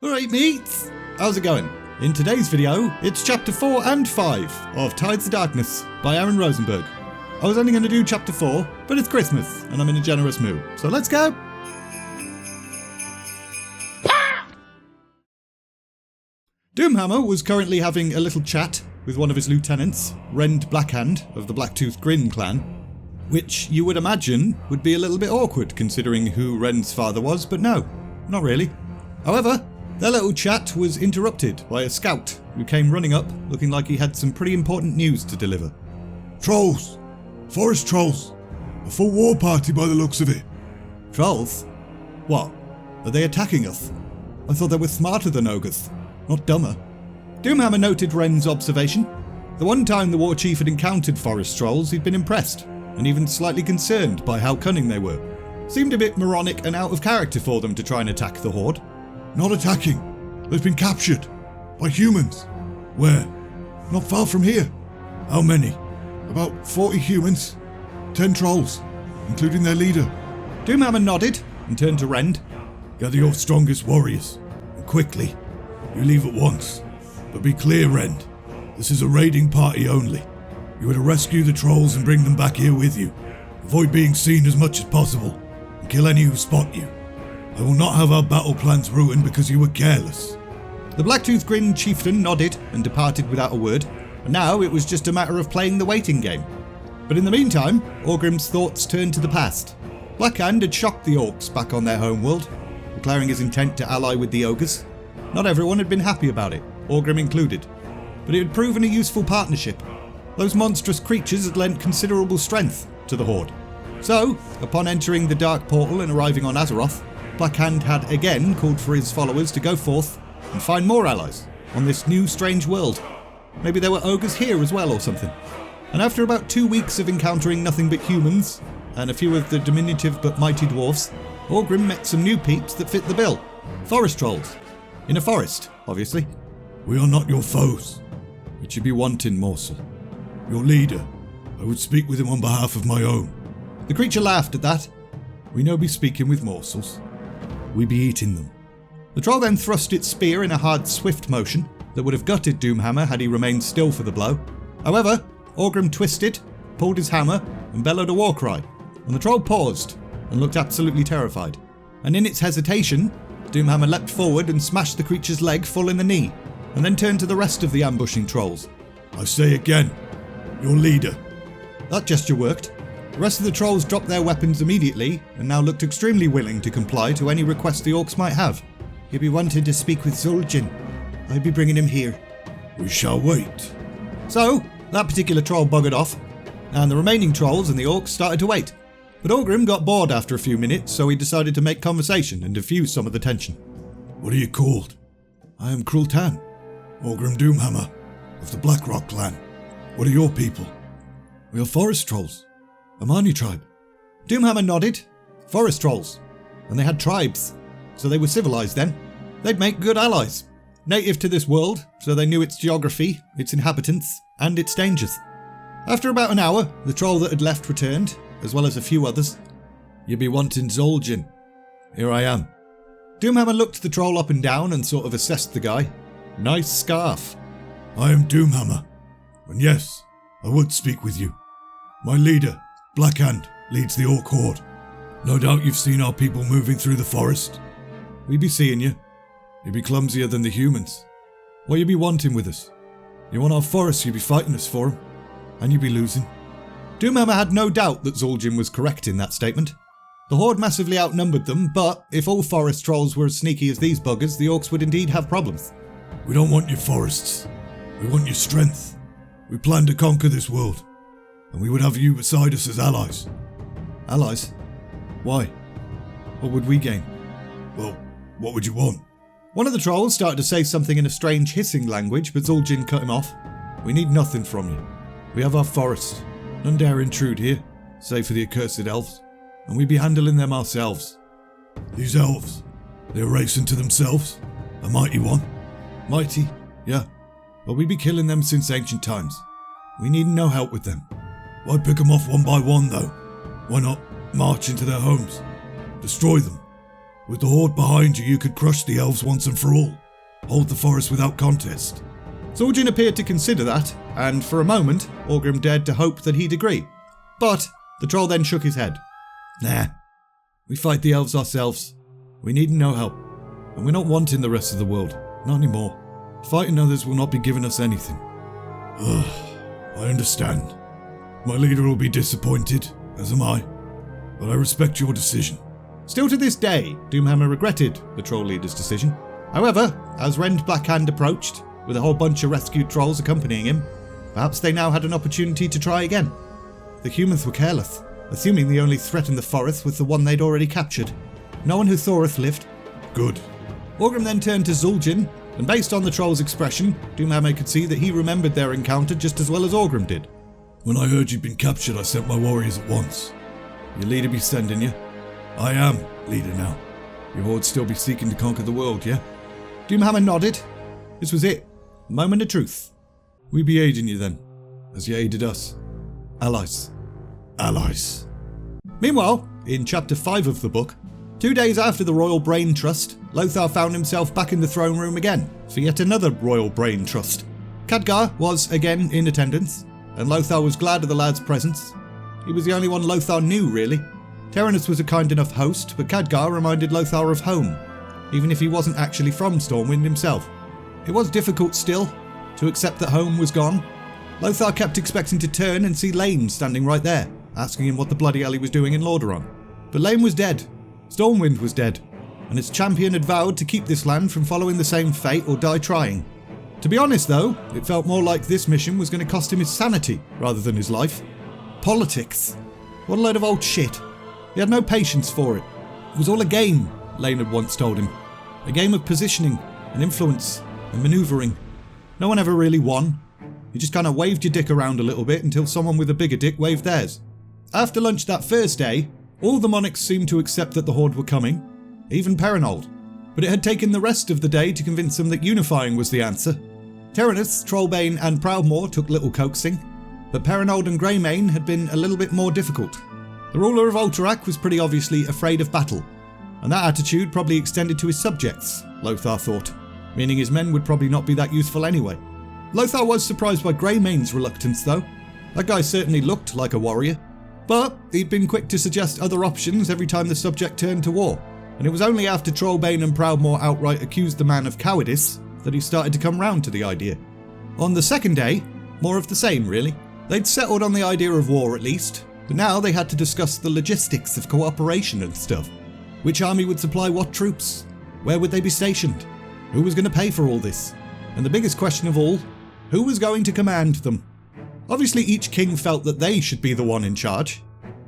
Alright mates, how's it going? In today's video, it's chapter 4 and 5 of Tides of Darkness by Aaron Rosenberg. I was only going to do chapter 4, but it's Christmas and I'm in a generous mood, so let's go! Doomhammer was currently having a little chat with one of his lieutenants, Rend Blackhand of the Blacktooth Grin clan, which you would imagine would be a little bit awkward considering who Rend's father was, but no, not really. However, their little chat was interrupted by a scout who came running up looking like he had some pretty important news to deliver. Trolls! Forest trolls! A full war party by the looks of it. Trolls? What? Are they attacking us? I thought they were smarter than ogres, not dumber. Doomhammer noted Ren's observation. The one time the war chief had encountered forest trolls, he'd been impressed, and even slightly concerned by how cunning they were. Seemed a bit moronic and out of character for them to try and attack the Horde. Not attacking. They've been captured. By humans. Where? Not far from here. How many? About 40 humans. 10 trolls, including their leader. Doomhammer nodded and turned to Rend. Gather your strongest warriors, and quickly. You leave at once. But be clear, Rend. This is a raiding party only. You are to rescue the trolls and bring them back here with you. Avoid being seen as much as possible, and kill any who spot you. I will not have our battle plans ruined because you were careless. The Blacktooth Grin chieftain nodded and departed without a word, and now it was just a matter of playing the waiting game. But in the meantime, Orgrim's thoughts turned to the past. Blackhand had shocked the orcs back on their homeworld, declaring his intent to ally with the ogres. Not everyone had been happy about it, Orgrim included, but it had proven a useful partnership. Those monstrous creatures had lent considerable strength to the Horde. So, upon entering the Dark Portal and arriving on Azeroth, Blackhand had again called for his followers to go forth and find more allies on this new strange world. Maybe there were ogres here as well or something. And after about 2 weeks of encountering nothing but humans and a few of the diminutive but mighty dwarves, Orgrim met some new peeps that fit the bill. Forest trolls. In a forest, obviously. We are not your foes. It should be wanting, morsel. Your leader. I would speak with him on behalf of my own. The creature laughed at that. We no be speaking with morsels. We be eating them. The troll then thrust its spear in a hard, swift motion that would have gutted Doomhammer had he remained still for the blow. However, Orgrim twisted, pulled his hammer, and bellowed a war cry, and the troll paused and looked absolutely terrified. And in its hesitation, Doomhammer leapt forward and smashed the creature's leg full in the knee, and then turned to the rest of the ambushing trolls. I say again, your leader. That gesture worked. The rest of the trolls dropped their weapons immediately and now looked extremely willing to comply to any request the orcs might have. He'll be wanting to speak with Zul'jin. I'll be bringing him here. We shall wait. So, that particular troll buggered off, and the remaining trolls and the orcs started to wait. But Orgrim got bored after a few minutes, so he decided to make conversation and diffuse some of the tension. What are you called? I am Krultan, Orgrim Doomhammer, of the Blackrock clan. What are your people? We are forest trolls. A Marnie tribe. Doomhammer nodded. Forest trolls. And they had tribes. So they were civilized then. They'd make good allies. Native to this world, so they knew its geography, its inhabitants, and its dangers. After about an hour, the troll that had left returned, as well as a few others. You be wanting Zul'jin. Here I am. Doomhammer looked the troll up and down and sort of assessed the guy. Nice scarf. I am Doomhammer. And yes, I would speak with you. My leader, Blackhand, leads the Orc Horde. No doubt you've seen our people moving through the forest. We be seeing you. You be clumsier than the humans. What you be wanting with us? You want our forest, you be fighting us for 'em. And you be losing. Doomhammer had no doubt that Zul'jin was correct in that statement. The Horde massively outnumbered them, but if all forest trolls were as sneaky as these buggers, the orcs would indeed have problems. We don't want your forests. We want your strength. We plan to conquer this world. And we would have you beside us as allies. Allies? Why? What would we gain? Well, what would you want? One of the trolls started to say something in a strange hissing language, but Zul'jin cut him off. We need nothing from you. We have our forests. None dare intrude here, save for the accursed elves. And we be handling them ourselves. These elves, they're a race unto themselves? A mighty one? Mighty, yeah. But we be killing them since ancient times. We need no help with them. Why pick them off one by one, though? Why not march into their homes? Destroy them? With the Horde behind you, you could crush the elves once and for all. Hold the forest without contest. Zul'jin appeared to consider that, and for a moment, Orgrim dared to hope that he'd agree. But the troll then shook his head. Nah, we fight the elves ourselves. We need no help, and we're not wanting the rest of the world, not anymore. Fighting others will not be giving us anything. I understand. My leader will be disappointed, as am I, but I respect your decision. Still to this day, Doomhammer regretted the troll leader's decision. However, as Rend Blackhand approached, with a whole bunch of rescued trolls accompanying him, perhaps they now had an opportunity to try again. The humans were careless, assuming the only threat in the forest was the one they'd already captured. No one who Thorith lived. Good. Orgrim then turned to Zul'jin, and based on the troll's expression, Doomhammer could see that he remembered their encounter just as well as Orgrim did. When I heard you'd been captured, I sent my warriors at once. Your leader be sending you? I am leader now. Your Horde still be seeking to conquer the world, yeah? Doomhammer nodded. This was it. Moment of truth. We be aiding you then, as you aided us. Allies. Allies. Meanwhile, in chapter 5 of the book, 2 days after the Royal Brain Trust, Lothar found himself back in the throne room again for yet another Royal Brain Trust. Khadgar was again in attendance, and Lothar was glad of the lad's presence. He was the only one Lothar knew, really. Terenas was a kind enough host, but Khadgar reminded Lothar of home, even if he wasn't actually from Stormwind himself. It was difficult still to accept that home was gone. Lothar kept expecting to turn and see Lane standing right there, asking him what the bloody hell he was doing in Lordaeron. But Lane was dead. Stormwind was dead, and its champion had vowed to keep this land from following the same fate or die trying. To be honest though, it felt more like this mission was going to cost him his sanity rather than his life. Politics. What a load of old shit. He had no patience for it. It was all a game, Lane had once told him. A game of positioning and influence and manoeuvring. No one ever really won. You just kind of waved your dick around a little bit until someone with a bigger dick waved theirs. After lunch that first day, all the monarchs seemed to accept that the Horde were coming, even Perinold. But it had taken the rest of the day to convince them that unifying was the answer. Terenas, Trollbane and Proudmoore took little coaxing, but Perinold and Greymane had been a little bit more difficult. The ruler of Ulterac was pretty obviously afraid of battle, and that attitude probably extended to his subjects, Lothar thought, meaning his men would probably not be that useful anyway. Lothar was surprised by Greymane's reluctance though. That guy certainly looked like a warrior, but he'd been quick to suggest other options every time the subject turned to war, and it was only after Trollbane and Proudmoore outright accused the man of cowardice that he started to come round to the idea. On the second day, more of the same really. They'd settled on the idea of war at least, but now they had to discuss the logistics of cooperation and stuff. Which army would supply what troops? Where would they be stationed? Who was going to pay for all this? And the biggest question of all, who was going to command them? Obviously each king felt that they should be the one in charge.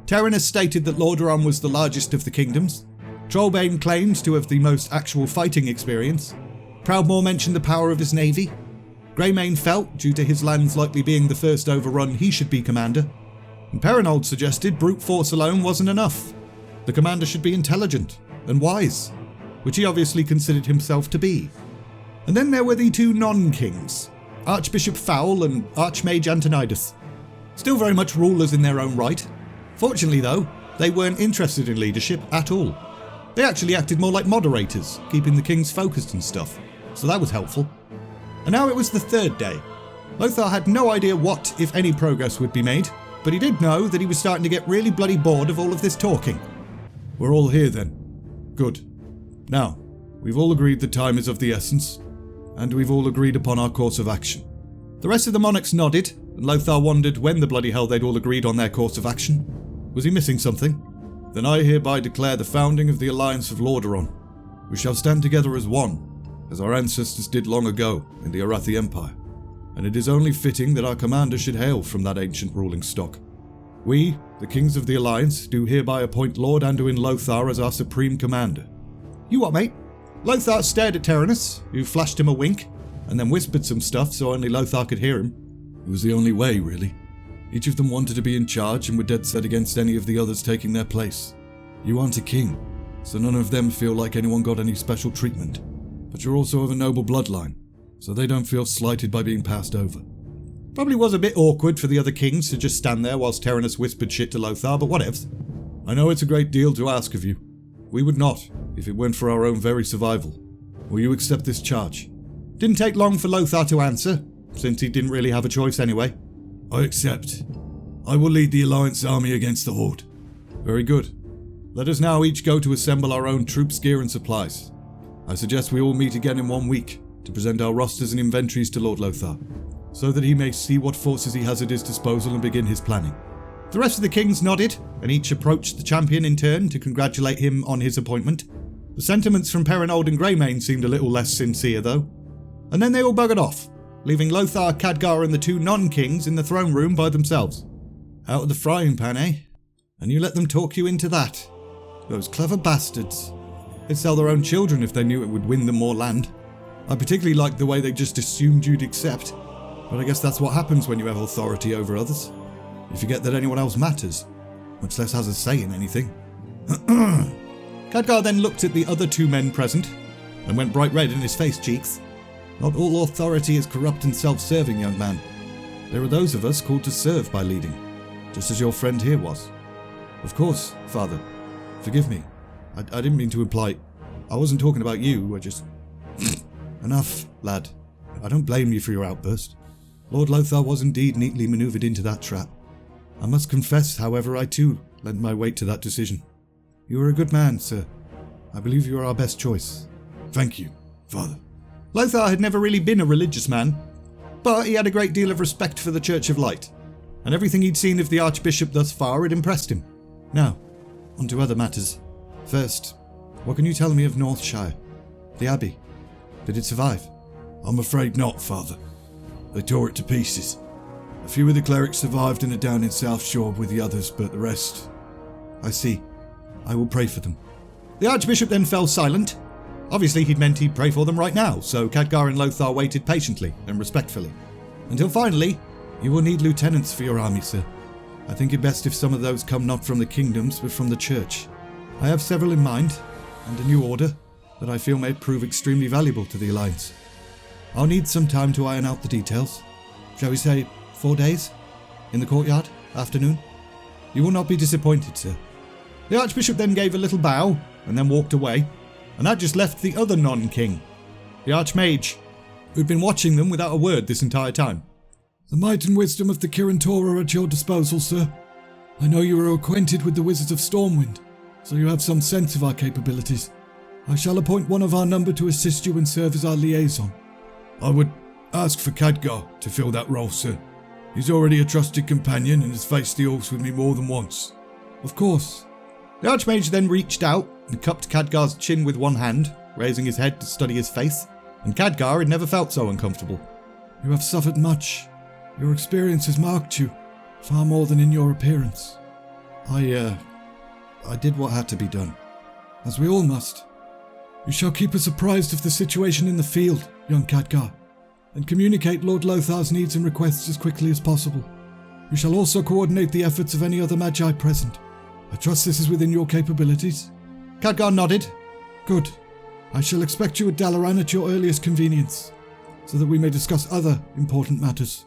Terenas stated that Lordaeron was the largest of the kingdoms. Trollbane claimed to have the most actual fighting experience. Proudmoore mentioned the power of his navy. Greymane felt, due to his lands likely being the first overrun, he should be commander. And Perinold suggested brute force alone wasn't enough. The commander should be intelligent and wise, which he obviously considered himself to be. And then there were the two non-kings, Archbishop Fowl and Archmage Antonidas. Still very much rulers in their own right. Fortunately though, they weren't interested in leadership at all. They actually acted more like moderators, keeping the kings focused and stuff, so that was helpful. And now it was the third day. Lothar had no idea what, if any, progress would be made, but he did know that he was starting to get really bloody bored of all of this talking. We're all here then. Good. Now, we've all agreed that time is of the essence, and we've all agreed upon our course of action. The rest of the monarchs nodded, and Lothar wondered when the bloody hell they'd all agreed on their course of action. Was he missing something? Then I hereby declare the founding of the Alliance of Lordaeron. We shall stand together as one, as our ancestors did long ago in the Arathi Empire, and it is only fitting that our commander should hail from that ancient ruling stock. We, the kings of the Alliance, do hereby appoint Lord Anduin Lothar as our supreme commander. You what, mate? Lothar stared at Terenas, who flashed him a wink, and then whispered some stuff so only Lothar could hear him. It was the only way, really. Each of them wanted to be in charge and were dead set against any of the others taking their place. You aren't a king, so none of them feel like anyone got any special treatment. But you're also of a noble bloodline, so they don't feel slighted by being passed over. Probably was a bit awkward for the other kings to just stand there whilst Terenas whispered shit to Lothar, but whatevs. I know it's a great deal to ask of you. We would not, if it weren't for our own very survival. Will you accept this charge? Didn't take long for Lothar to answer, since he didn't really have a choice anyway. I accept. I will lead the Alliance army against the Horde. Very good. Let us now each go to assemble our own troops, gear and supplies. I suggest we all meet again in 1 week to present our rosters and inventories to Lord Lothar, so that he may see what forces he has at his disposal and begin his planning. The rest of the kings nodded, and each approached the champion in turn to congratulate him on his appointment. The sentiments from Perrin and Greymane seemed a little less sincere, though. And then they all buggered off, leaving Lothar, Khadgar and the 2 non-kings in the throne room by themselves. Out of the frying pan, eh? And you let them talk you into that? Those clever bastards. They'd sell their own children if they knew it would win them more land. I particularly liked the way they just assumed you'd accept. But I guess that's what happens when you have authority over others. You forget that anyone else matters, much less has a say in anything. Khadgar then looked at the other 2 men present, and went bright red in his face cheeks. Not all authority is corrupt and self-serving, young man. There are those of us called to serve by leading, just as your friend here was. Of course, Father. Forgive me. I didn't mean to imply... I wasn't talking about you, I just... Enough, lad. I don't blame you for your outburst. Lord Lothar was indeed neatly manoeuvred into that trap. I must confess, however, I too lent my weight to that decision. You are a good man, sir. I believe you are our best choice. Thank you, Father. Lothar had never really been a religious man, but he had a great deal of respect for the Church of Light, and everything he'd seen of the Archbishop thus far had impressed him. Now, on to other matters. First, what can you tell me of Northshire? The Abbey? Did it survive? I'm afraid not, Father. They tore it to pieces. A few of the clerics survived and are down in South Shore with the others, but the rest... I see. I will pray for them. The Archbishop then fell silent. Obviously he'd meant he'd pray for them right now, so Khadgar and Lothar waited patiently and respectfully. Until finally, you will need lieutenants for your army, sir. I think it best if some of those come not from the kingdoms, but from the church. I have several in mind, and a new order that I feel may prove extremely valuable to the Alliance. I'll need some time to iron out the details. Shall we say 4 days? In the courtyard? Afternoon? You will not be disappointed, sir. The Archbishop then gave a little bow, and then walked away, and that just left the other non-king, the Archmage, who'd been watching them without a word this entire time. The might and wisdom of the Kirin Tor are at your disposal, sir. I know you are acquainted with the Wizards of Stormwind, so you have some sense of our capabilities. I shall appoint one of our number to assist you and serve as our liaison. I would ask for Khadgar to fill that role, sir. He's already a trusted companion and has faced the orcs with me more than once. Of course. The Archmage then reached out and cupped Khadgar's chin with one hand, raising his head to study his face, and Khadgar had never felt so uncomfortable. You have suffered much. Your experience has marked you, far more than in your appearance. I did what had to be done. As we all must. You shall keep us apprised of the situation in the field, young Khadgar, and communicate Lord Lothar's needs and requests as quickly as possible. We shall also coordinate the efforts of any other Magi present. I trust this is within your capabilities. Khadgar nodded. Good. I shall expect you at Dalaran at your earliest convenience, so that we may discuss other important matters.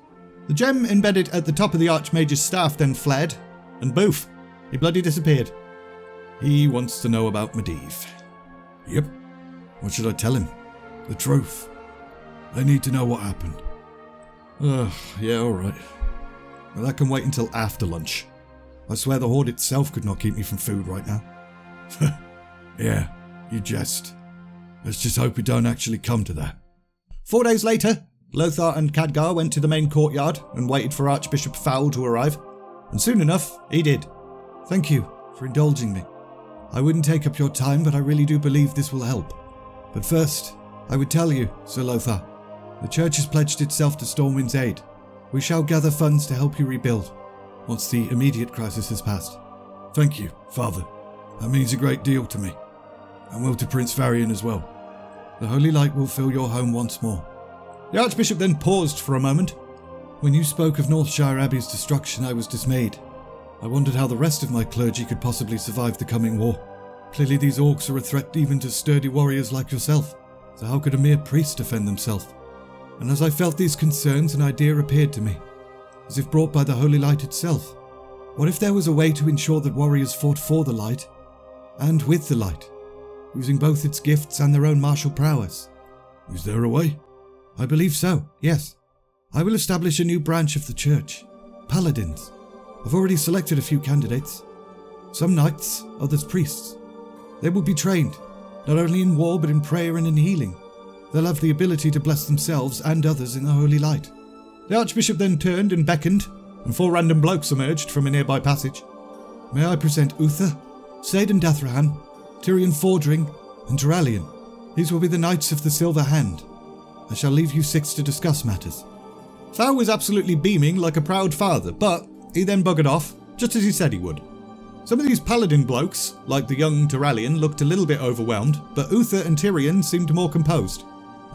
The gem embedded at the top of the Archmage's staff then fled, and boof, he bloody disappeared. He wants to know about Medivh. Yep. What should I tell him? The truth. I need to know what happened. Yeah, alright. Well, that can wait until after lunch. I swear the Horde itself could not keep me from food right now. Yeah, you jest. Let's just hope we don't actually come to that. 4 days later, Lothar and Khadgar went to the main courtyard and waited for Archbishop Fowl to arrive. And soon enough, he did. Thank you for indulging me. I wouldn't take up your time, but I really do believe this will help. But first, I would tell you, Sir Lothar, the Church has pledged itself to Stormwind's aid. We shall gather funds to help you rebuild, once the immediate crisis has passed. Thank you, Father. That means a great deal to me, and will to Prince Varian as well. The Holy Light will fill your home once more. The Archbishop then paused for a moment. When you spoke of Northshire Abbey's destruction, I was dismayed. I wondered how the rest of my clergy could possibly survive the coming war. Clearly these orcs are a threat even to sturdy warriors like yourself, so how could a mere priest defend themselves? And as I felt these concerns, an idea appeared to me, as if brought by the Holy Light itself. What if there was a way to ensure that warriors fought for the light, and with the light? using both its gifts and their own martial prowess. Is there a way? I believe so, yes. I will establish a new branch of the church, Paladins. I've already selected a few candidates. Some knights, others priests. They will be trained, not only in war but in prayer and in healing. They'll have the ability to bless themselves and others in the holy light. The Archbishop then turned and beckoned, and 4 random blokes emerged from a nearby passage. May I present Uther, Saden Dathrahan, Tyrion Fordring, and Duralian. These will be the Knights of the Silver Hand. I shall leave you 6 to discuss matters. Thao was absolutely beaming like a proud father, but he then buggered off, just as he said he would. Some of these paladin blokes, like the young Duralian, looked a little bit overwhelmed, but Uther and Tyrion seemed more composed,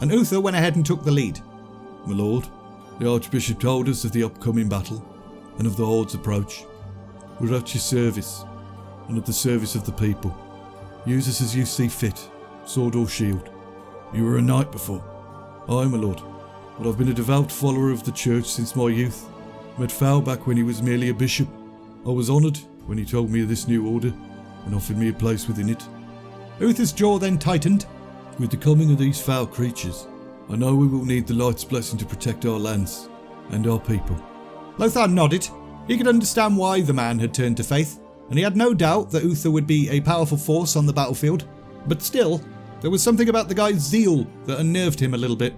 and Uther went ahead and took the lead. My lord, the Archbishop told us of the upcoming battle, and of the Horde's approach. We're at your service, and at the service of the people. Use us as you see fit, sword or shield. You were a knight before. Aye, my lord, but I've been a devout follower of the church since my youth. Met Thao back when he was merely a bishop. I was honoured when he told me of this new order, and offered me a place within it. Uther's jaw then tightened. With the coming of these foul creatures, I know we will need the light's blessing to protect our lands, and our people. Lothar nodded. He could understand why the man had turned to faith, and he had no doubt that Uther would be a powerful force on the battlefield. But still, there was something about the guy's zeal that unnerved him a little bit.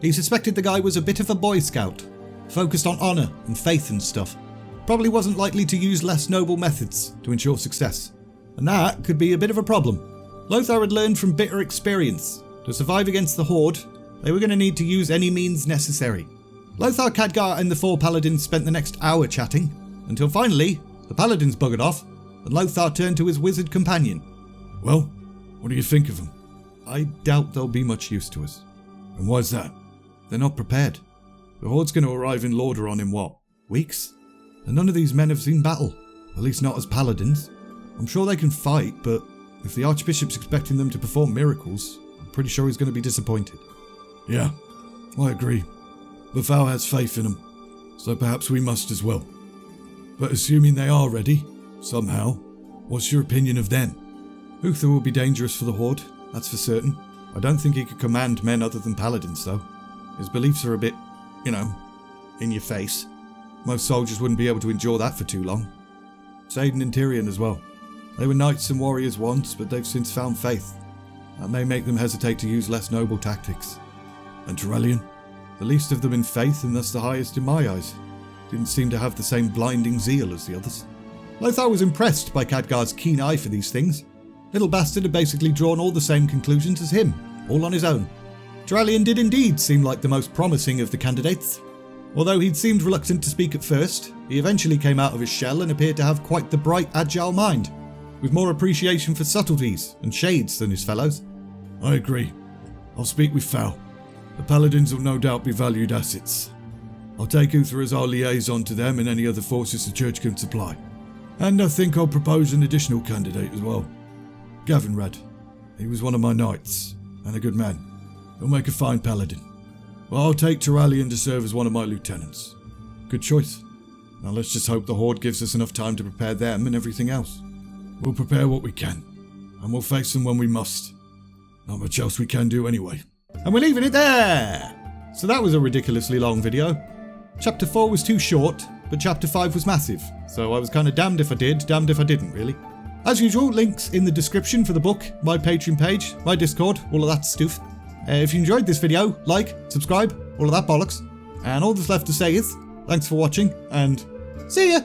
He suspected the guy was a bit of a Boy Scout, focused on honour and faith and stuff. Probably wasn't likely to use less noble methods to ensure success. And that could be a bit of a problem. Lothar had learned from bitter experience. To survive against the Horde, they were going to need to use any means necessary. Lothar, Khadgar and the 4 paladins spent the next hour chatting, until finally, the paladins buggered off, and Lothar turned to his wizard companion. Well, what do you think of them? I doubt they'll be much use to us. And why's that? They're not prepared. The Horde's going to arrive in Lordaeron in what, weeks? And none of these men have seen battle, at least not as paladins. I'm sure they can fight, but if the Archbishop's expecting them to perform miracles, I'm pretty sure he's going to be disappointed. Yeah, I agree. But Thao has faith in them, so perhaps we must as well. But assuming they are ready, somehow, what's your opinion of them? Uther will be dangerous for the Horde, that's for certain. I don't think he could command men other than paladins, though. His beliefs are a bit, in your face. Most soldiers wouldn't be able to endure that for too long. Saden and Tyrion as well. They were knights and warriors once, but they've since found faith. That may make them hesitate to use less noble tactics. And Duralian? The least of them in faith, and thus the highest in my eyes. Didn't seem to have the same blinding zeal as the others. Lothar was impressed by Khadgar's keen eye for these things. Little bastard had basically drawn all the same conclusions as him, all on his own. Duralian did indeed seem like the most promising of the candidates. Although he'd seemed reluctant to speak at first, he eventually came out of his shell and appeared to have quite the bright, agile mind, with more appreciation for subtleties and shades than his fellows. I agree. I'll speak with Thao. The paladins will no doubt be valued assets. I'll take Uther as our liaison to them and any other forces the church can supply. And I think I'll propose an additional candidate as well. Gavinrad. He was one of my knights, and a good man. He'll make a fine paladin. Well, I'll take Duralian to serve as one of my lieutenants. Good choice. Now let's just hope the Horde gives us enough time to prepare them and everything else. We'll prepare what we can, and we'll face them when we must. Not much else we can do anyway. And we're leaving it there! So that was a ridiculously long video. Chapter 4 was too short, but Chapter 5 was massive, so I was kind of damned if I did, damned if I didn't, really. As usual, links in the description for the book, my Patreon page, my Discord, all of that stuff. If you enjoyed this video, like, subscribe, all of that bollocks. And all that's left to say is, thanks for watching, and see ya!